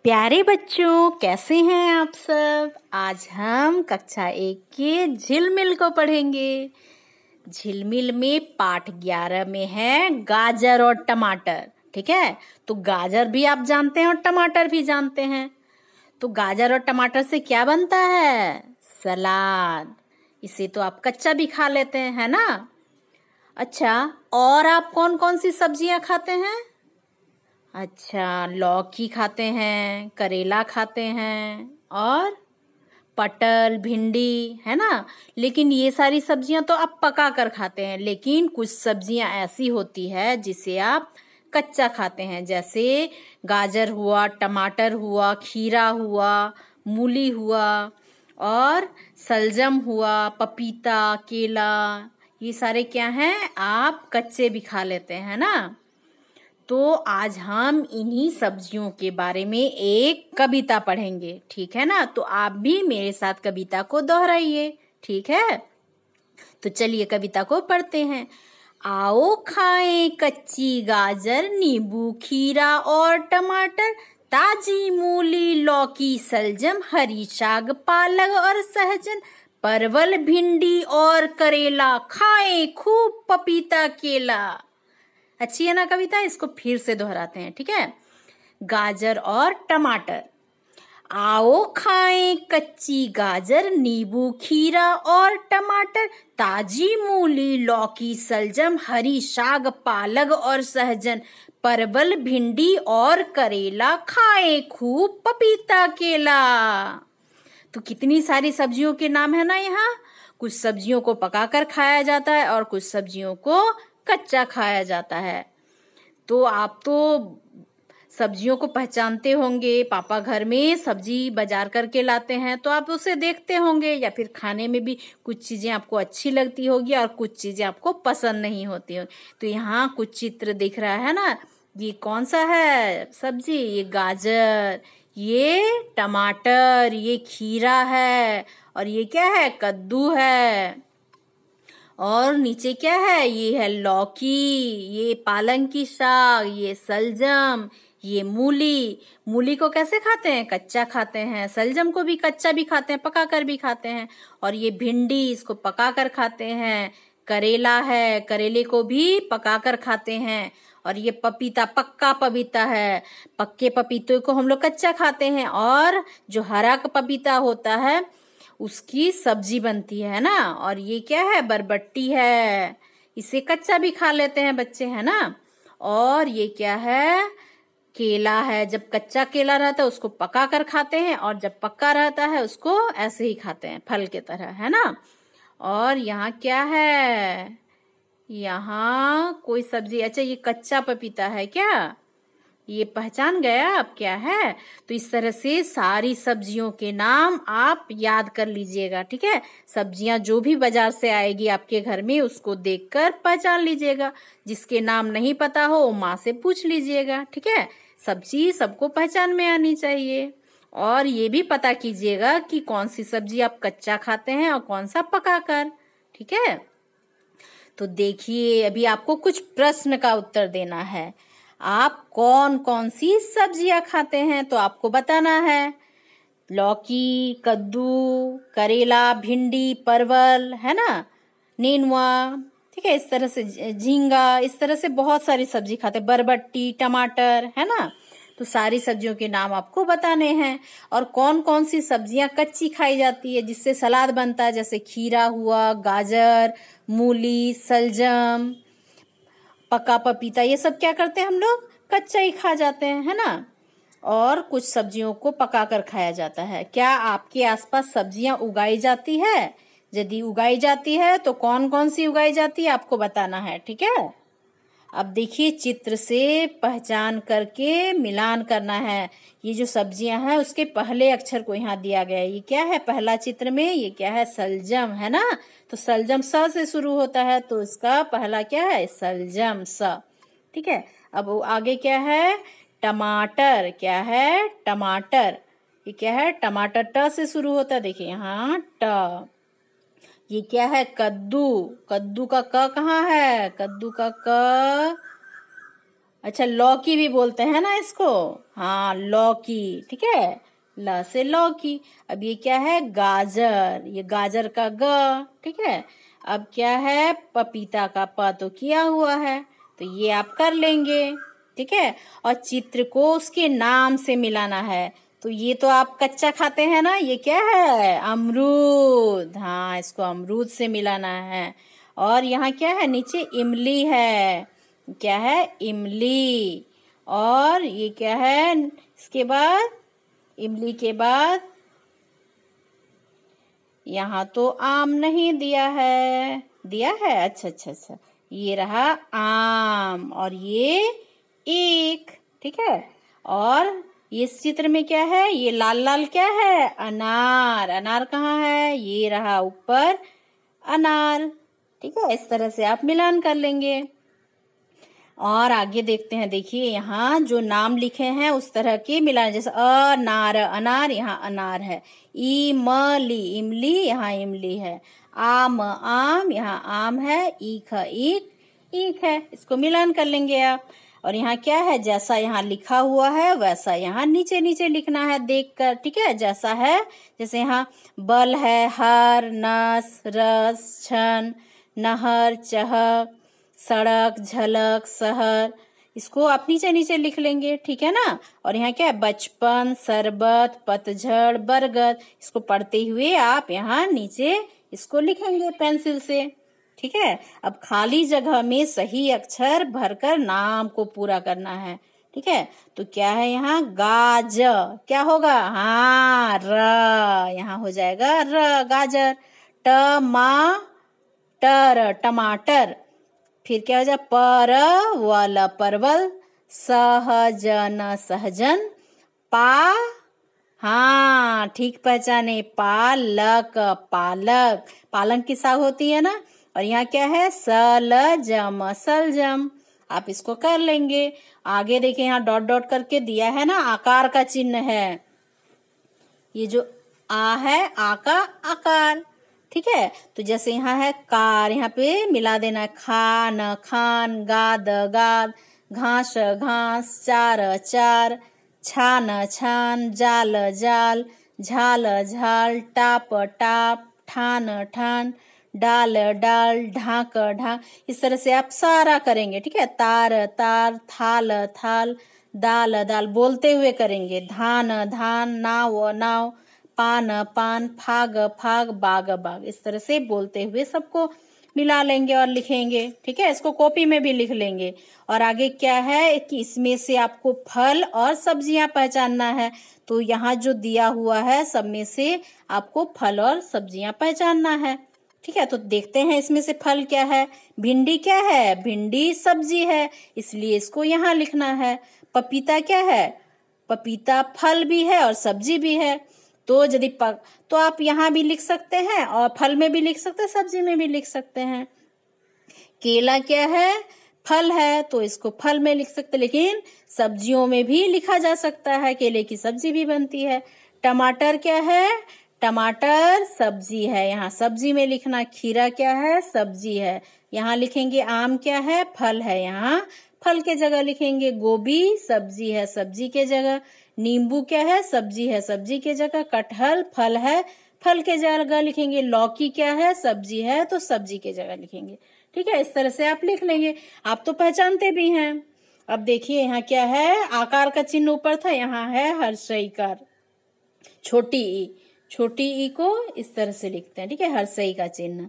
प्यारे बच्चों, कैसे हैं आप सब। आज हम कक्षा 1 के झिलमिल को पढ़ेंगे। झिलमिल में पाठ 11 में है गाजर और टमाटर। ठीक है, तो गाजर भी आप जानते हैं और टमाटर भी जानते हैं। तो गाजर और टमाटर से क्या बनता है? सलाद। इसे तो आप कच्चा भी खा लेते हैं, है ना। अच्छा, और आप कौन कौन सी सब्जियां खाते हैं? अच्छा, लौकी खाते हैं, करेला खाते हैं और पटल, भिंडी, है ना। लेकिन ये सारी सब्जियां तो आप पका कर खाते हैं, लेकिन कुछ सब्जियां ऐसी होती है जिसे आप कच्चा खाते हैं। जैसे गाजर हुआ, टमाटर हुआ, खीरा हुआ, मूली हुआ और सलजम हुआ, पपीता, केला। ये सारे क्या हैं? आप कच्चे भी खा लेते हैं ना। तो आज हम इन्हीं सब्जियों के बारे में एक कविता पढ़ेंगे, ठीक है ना। तो आप भी मेरे साथ कविता को दोहराइए, ठीक है। तो चलिए कविता को पढ़ते हैं। आओ खाएं कच्ची गाजर, नींबू, खीरा और टमाटर, ताजी मूली, लौकी, सलजम, हरी साग, पालक और सहजन, परवल, भिंडी और करेला, खाएं खूब पपीता, केला। अच्छी है ना कविता। इसको फिर से दोहराते हैं, ठीक है। गाजर और टमाटर। आओ खाएं कच्ची गाजर, नींबू, खीरा और टमाटर, ताजी मूली, लौकी, सलजम, हरी साग, पालक और सहजन, परवल, भिंडी और करेला, खाएं खूब पपीता, केला। तो कितनी सारी सब्जियों के नाम है ना यहाँ। कुछ सब्जियों को पकाकर खाया जाता है और कुछ सब्जियों को कच्चा खाया जाता है। तो आप तो सब्जियों को पहचानते होंगे। पापा घर में सब्जी बाजार करके लाते हैं तो आप उसे देखते होंगे, या फिर खाने में भी कुछ चीजें आपको अच्छी लगती होगी और कुछ चीजें आपको पसंद नहीं होती होगी। तो यहाँ कुछ चित्र दिख रहा है ना। ये कौन सा है सब्जी? ये गाजर, ये टमाटर, ये खीरा है और ये क्या है? कद्दू है। और नीचे क्या है? ये है लौकी, ये पालक की साग, ये सलजम, ये मूली। मूली को कैसे खाते हैं? कच्चा खाते हैं। सलजम को भी कच्चा भी खाते हैं, पका कर भी खाते हैं। और ये भिंडी, इसको पका कर खाते हैं। करेला है, करेले को भी पका कर खाते हैं। और ये पपीता, पक्का पपीता है। पक्के पपीते को हम लोग कच्चा खाते हैं। और जो हरा पपीता होता है उसकी सब्जी बनती है ना। और ये क्या है? बरबट्टी है, इसे कच्चा भी खा लेते हैं बच्चे, है ना। और ये क्या है? केला है। जब कच्चा केला रहता है उसको पका कर खाते हैं, और जब पक्का रहता है उसको ऐसे ही खाते हैं, फल के तरह, है ना। और यहाँ क्या है? यहाँ कोई सब्जी। अच्छा, ये कच्चा पपीता है क्या? ये पहचान गया आप क्या है? तो इस तरह से सारी सब्जियों के नाम आप याद कर लीजिएगा, ठीक है। सब्जियां जो भी बाजार से आएगी आपके घर में उसको देखकर पहचान लीजिएगा। जिसके नाम नहीं पता हो माँ से पूछ लीजिएगा, ठीक है। सब्जी सबको पहचान में आनी चाहिए। और ये भी पता कीजिएगा कि कौन सी सब्जी आप कच्चा खाते हैं और कौन सा पकाकर, ठीक है। तो देखिए, अभी आपको कुछ प्रश्न का उत्तर देना है। आप कौन कौन सी सब्जियां खाते हैं तो आपको बताना है। लौकी, कद्दू, करेला, भिंडी, परवल, है ना, नेनुआ, ठीक है। इस तरह से झींगा, इस तरह से बहुत सारी सब्जी खाते हैं। बरबट्टी, टमाटर, है ना। तो सारी सब्जियों के नाम आपको बताने हैं। और कौन कौन सी सब्जियां कच्ची खाई जाती है जिससे सलाद बनता है, जैसे खीरा हुआ, गाजर, मूली, सलजम, पका पपीता, ये सब क्या करते हैं हम लोग? कच्चा ही खा जाते हैं, है ना। और कुछ सब्जियों को पका कर खाया जाता है। क्या आपके आसपास सब्जियां उगाई जाती है? यदि उगाई जाती है तो कौन कौन सी उगाई जाती है आपको बताना है, ठीक है। अब देखिए, चित्र से पहचान करके मिलान करना है। ये जो सब्जियां हैं उसके पहले अक्षर को यहाँ दिया गया है। ये क्या है पहला चित्र में? ये क्या है? सलजम, है ना। तो सलजम स से शुरू होता है, तो इसका पहला क्या है? सलजम, स, ठीक है। अब आगे क्या है? टमाटर। क्या है? टमाटर। ये क्या है? टमाटर ट से शुरू होता है, देखिए यहाँ ट। ये क्या है? कद्दू। कद्दू का क कहाँ है? कद्दू का क अच्छा, लौकी भी बोलते हैं ना इसको। हाँ, लौकी, ठीक है, ल से लौकी। अब ये क्या है, गाजर, ये गाजर का ग, ठीक है। अब क्या है, पपीता का प तो किया हुआ है, तो ये आप कर लेंगे, ठीक है। और चित्र को उसके नाम से मिलाना है, तो ये तो आप कच्चा खाते हैं ना, ये क्या है, अमरूद। हाँ, इसको अमरूद से मिलाना है। और यहाँ क्या है, नीचे इमली है, क्या है, इमली। और ये क्या है, इसके बाद, इमली के बाद यहाँ तो आम नहीं दिया है, दिया है, अच्छा अच्छा अच्छा, ये रहा आम, और ये एक, ठीक है। और इस चित्र में क्या है, ये लाल लाल क्या है, अनार। अनार कहाँ है, ये रहा ऊपर अनार, ठीक है। इस तरह से आप मिलान कर लेंगे। और आगे देखते हैं, देखिए यहाँ जो नाम लिखे हैं उस तरह के मिलान, जैसे अनार, अनार, यहाँ अनार है। इमली, इमली, यहाँ इमली है। आम, आम, यहाँ आम है। ईख, ईख, ईख है। इसको मिलान कर लेंगे आप। और यहाँ क्या है, जैसा यहाँ लिखा हुआ है वैसा यहाँ नीचे नीचे लिखना है देखकर, ठीक है, जैसा है। जैसे यहाँ बल है, हर, नस, रस, छन, नहर, चहक, सड़क, झलक, शहर, इसको आप नीचे नीचे लिख लेंगे, ठीक है ना। और यहाँ क्या है, बचपन, शरबत, पतझड़, बरगद, इसको पढ़ते हुए आप यहाँ नीचे इसको लिखेंगे पेंसिल से, ठीक है। अब खाली जगह में सही अक्षर भरकर नाम को पूरा करना है, ठीक है। तो क्या है यहाँ, गाज, क्या होगा, हाँ, र, यहाँ हो जाएगा र, गाजर। टमाटर, टमाटर। फिर क्या हो जाए, परवल, परवल। सहजन, सहजन। हाँ, ठीक पहचाने, पालक, पालक, पालक की साग होती है ना। और यहाँ क्या है, सलजम, सलजम। आप इसको कर लेंगे। आगे देखिए, यहाँ डॉट डॉट करके दिया है ना, आकार का चिन्ह है। ये जो आ है, आ का आकार, ठीक है। तो जैसे यहाँ है कार, यहाँ पे मिला देना है, खान, खान, गाद, गाद, घास, घास, चार, चार, छान, छान, जाल, जाल, झाल, झाल, टाप, टाप, ठान, ठान, डाल, डाल, ढाक, ढाक। इस तरह से आप सारा करेंगे, ठीक है। तार, तार, थाल, थाल, दाल, दाल, बोलते हुए करेंगे। धान, धान, नाव, नाव, पान, पान, फाग, फाग, बाग, बाग। इस तरह से बोलते हुए सबको मिला लेंगे और लिखेंगे, ठीक है। इसको कॉपी में भी लिख लेंगे। और आगे क्या है कि इसमें से आपको फल और सब्जियां पहचानना है। तो यहाँ जो दिया हुआ है सब में से आपको फल और सब्जियां पहचानना है, ठीक है। तो देखते हैं इसमें से फल क्या है। भिंडी क्या है, भिंडी सब्जी है, इसलिए इसको यहाँ लिखना है। पपीता क्या है, पपीता फल भी है और सब्जी भी है। तो यदि तो आप यहाँ भी लिख सकते हैं और फल में भी लिख सकते हैं, सब्जी में भी लिख सकते हैं। केला क्या है, फल है, तो इसको फल में लिख सकते हैं, लेकिन सब्जियों में भी लिखा जा सकता है, केले की सब्जी भी बनती है। टमाटर क्या है, टमाटर सब्जी है, यहाँ सब्जी में लिखना। खीरा क्या है, सब्जी है, यहाँ लिखेंगे। आम क्या है, फल है, यहाँ फल के जगह लिखेंगे। गोभी सब्जी है, सब्जी के जगह। नींबू क्या है, सब्जी है, सब्जी के जगह। कटहल फल है, फल के जगह लिखेंगे। लौकी क्या है, सब्जी है, तो सब्जी के जगह लिखेंगे, ठीक है। इस तरह से आप लिख लेंगे। आप तो पहचानते भी हैं। अब देखिए यहाँ क्या है, आकार का चिन्ह ऊपर था, यहाँ है हर्षईकार, छोटी ई, छोटी ई को इस तरह से लिखते हैं, ठीक है, हर्षई का चिन्ह।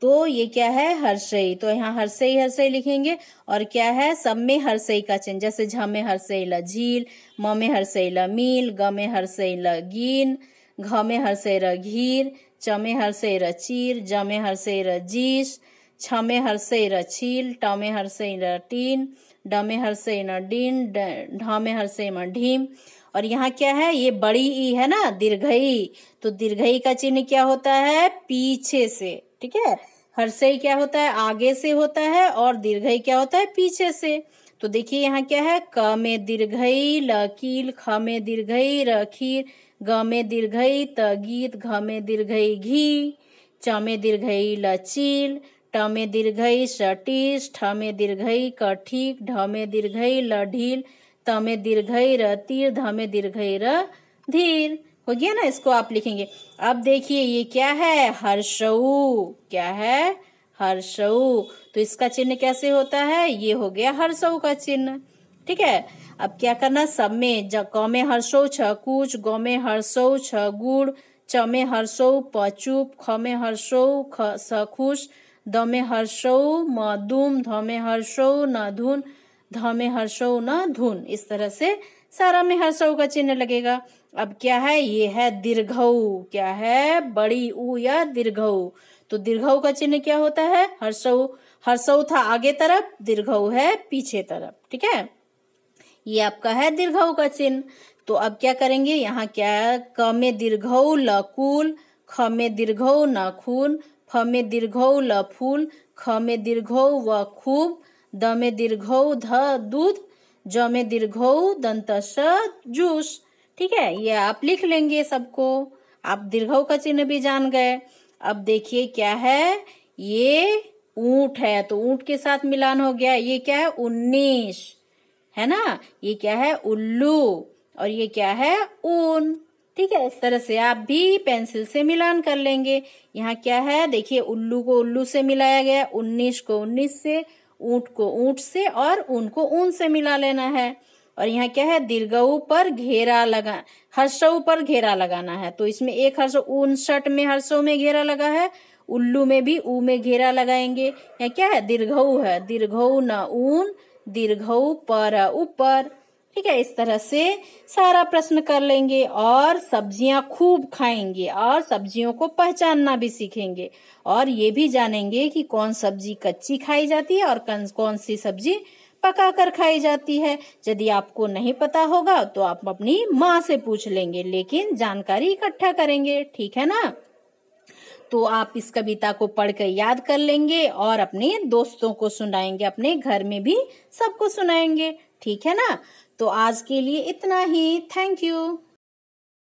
तो ये क्या है, हर्षई, तो यहाँ हर्षई हर्षई लिखेंगे। और क्या है, सब में हर्षई का चिन्ह, जैसे झ में हर्षई ल झील, म में हर्षई ल मील, ग में हर्षई ल गीन, घ में हर्षई र घीर, च में हर्षई र चीर, ज में हर्षई र जीस, छ में हर्षई र छील, ट में हर्षई र टीन, ड में हर्षई न डीन, ढ में हर्षई म ढीम। और यहाँ क्या है, ये बड़ी ई है ना, दीर्घई, तो दीर्घई का चिन्ह क्या होता है, पीछे से, ठीक है। हर्षई क्या होता है, आगे से होता है, और दीर्घई क्या होता है, पीछे से। तो देखिए यहाँ क्या है, क में दीर्घई लकील, ख में दीर्घई रखीर, ग में दीर्घई तगीत, घ में दीर्घई घी, च में दीर्घई लचील, ट में दीर्घई सटीस, ठ में दीर्घई कठिक, ढ में दीर्घई लढील, त में दीर्घई रतीर, ध में दीर्घई र धीर। हो गया ना, इसको आप लिखेंगे। अब देखिए ये क्या है, हर्षऊ। क्या है, हर्षऊ। तो इसका चिन्ह कैसे होता है, ये हो गया हर्षऊ का चिन्ह। ठीक है, अब क्या करना, सब में क में हर्षऊ छ कूच, ग में हर्षऊ छ गुड़, च में हर्षऊ पचुप, ख में हर्षऊ सखुश, द में हर्षऊ मधुम, ध में हर्षऊ नधुन, ध में हर्षऊ न धुन। इस तरह से सारा में हर्षऊ का चिन्ह लगेगा। अब क्या है, ये है दीर्घऊ। क्या है, बड़ी ऊ या दीर्घऊ। तो दीर्घऊ का चिन्ह क्या होता है, हर्षऊ। हर्षऊ था आगे तरफ, दीर्घऊ है पीछे तरफ। ठीक है, ये आपका है दीर्घऊ का चिन्ह। तो अब क्या करेंगे, यहाँ क्या है, क में दीर्घऊ लकुल, ख में दीर्घऊ नखून, फ में दीर्घऊ लफूल, ख में दीर्घऊ वखूब, द में दीर्घऊ ध दूध, ज में दीर्घऊ दंतस जूस। ठीक है, ये आप लिख लेंगे सबको। आप दीर्घऊ का चिन्ह भी जान गए। अब देखिए क्या है, ये ऊंट है, तो ऊंट के साथ मिलान हो गया। ये क्या है, 19 है ना। ये क्या है, उल्लू, और ये क्या है, ऊन। ठीक है, इस तरह से आप भी पेंसिल से मिलान कर लेंगे। यहाँ क्या है, देखिए उल्लू को उल्लू से मिलाया गया, 19 को 19 से, ऊंट को ऊंट से, और ऊन को ऊन से मिला लेना है। और यहाँ क्या है, दीर्घऊ पर घेरा लगा, हर्षऊ पर घेरा लगाना है। तो इसमें एक हर्ष 59 में हर्षऊ में घेरा लगा है, उल्लू में भी ऊ में घेरा लगाएंगे। यहाँ क्या है, दीर्घऊ है, दीर्घऊ न ऊन, दीर्घऊ पर ऊपर। ठीक है, इस तरह से सारा प्रश्न कर लेंगे और सब्जियां खूब खाएंगे और सब्जियों को पहचानना भी सीखेंगे और ये भी जानेंगे कि कौन सब्जी कच्ची खाई जाती है और कौन सी सब्जी पकाकर खाई जाती है। यदि आपको नहीं पता होगा तो आप अपनी माँ से पूछ लेंगे, लेकिन जानकारी इकट्ठा करेंगे। ठीक है ना। तो आप इस कविता को पढ़कर याद कर लेंगे और अपने दोस्तों को सुनाएंगे, अपने घर में भी सबको सुनाएंगे। ठीक है ना। तो आज के लिए इतना ही। Thank you.